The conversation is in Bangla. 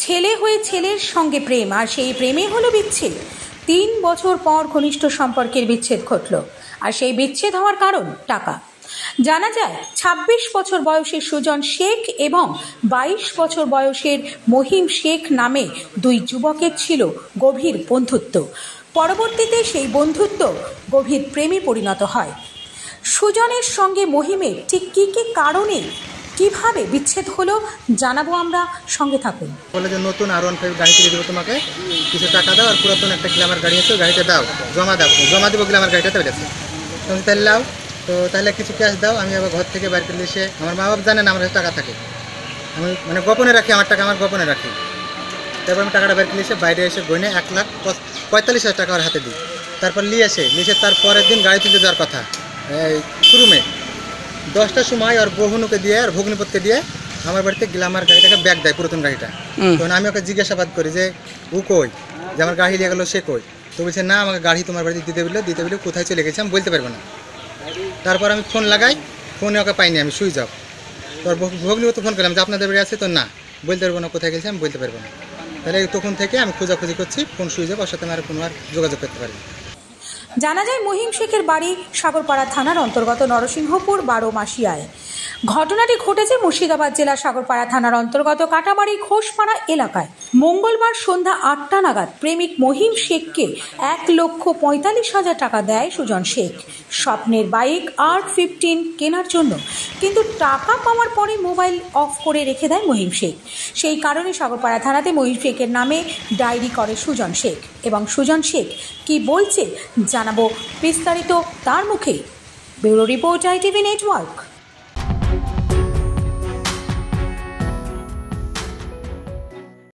ছেলে হয়ে ছেলের সঙ্গে প্রেম, আর সেই প্রেমে হলো বিচ্ছেদ। 3 বছর পর ঘনিষ্ঠ সম্পর্কের বিচ্ছেদ ঘটল, আর সেই বিচ্ছেদ হওয়ার কারণ টাকা। জানা যায় 26 বছর বয়সের সুজন শেখ এবং 22 বছর বয়সের মহিম শেখ নামে দুই যুবকের ছিল গভীর বন্ধুত্ব। পরবর্তীতে সেই বন্ধুত্ব গভীর প্রেমে পরিণত হয়। সুজনের সঙ্গে মহিমের ঠিক কী কী কারণে কিভাবে বিচ্ছেদ হলো জানাবো আমরা, সঙ্গে থাকুন। বলে যে নতুন R15 গাড়ি কিনে দেবো তোমাকে, কিছু টাকা দাও, আর পুরাতন একটা গ্ল্যামার গাড়ি আছে গাড়িটা দাও, জমা দেবো গ্ল্যামার গাড়িটা বেড়েছে। তুমি তাহলে লাও, তো তাহলে কিছু ক্যাশ দাও। আমি আবার ঘর থেকে বাইর করে এসে, আমার মা বাবা জানে না আমার কাছে টাকা থাকে, আমি মানে গোপনে রাখি, আমার টাকা আমার গোপনে রাখি। তারপর আমি টাকাটা বের করে এসে বাইরে এসে গয়নে 1,45,000 টাকা আমার হাতে দিই। তারপর নিয়ে এসে তার পরের দিন গাড়ি তুলতে যাওয়ার কথা এই শোরুমে 10টার সময়, আর বহুনুকে দিয়ে আর ভগ্নিপথকে দিয়ে আমার বাড়িতে গ্ল্যামার গাড়িটাকে ব্যাগ দেয়, পুরাতন গাড়িটা। তখন আমি ওকে জিজ্ঞাসাবাদ করি যে ও কই, যে আমার গাড়ি নিয়ে গেলো সে কই। তো বলছে না, আমাকে গাড়ি তোমার বাড়িতে দিতে বললে কোথায় চলে গেছে আমি বলতে পারবো না। তারপর আমি ফোন লাগাই, ফোনে ওকে পাইনি, আমি সুইচ অফ। তোর ভগ্নিপথ ফোন করলাম যে আপনাদের বাড়ি আছে, তো না বলতে পারবো না কোথায় গেছে, আমি বলতে পারবো না। তাহলে তখন থেকে আমি খোঁজাখুঁজি করছি, ফোন সুইচ অফ, ওর সাথে আমি আর কোনো আর যোগাযোগ করতে পারি। জানা যায় মহিম শেখের বাড়ি সাগরপাড়া থানার অন্তর্গত নরসিংহপুর 12 মাসিয়ায়। ঘটনাটি ঘটেছে মুর্শিদাবাদ জেলার সাগরপাড়া থানার অন্তর্গত কাটাবাড়ি ঘোষপাড়া এলাকায়। মঙ্গলবার সন্ধ্যা 8টা নাগাদ প্রেমিক মহিম শেখকে 1,45,000 টাকা দেয় সুজন শেখ স্বপ্নের বাইক R15 কেনার জন্য, কিন্তু টাকা পাওয়ার পরে মোবাইল অফ করে রেখে দেয় মহিম শেখ। সেই কারণে সাগরপাড়া থানাতে মহিম শেখের নামে ডায়েরি করে সুজন শেখ। এবং সুজন শেখ কি বলছে জানাবো বিস্তারিত তার মুখে। Bureau report ITV network.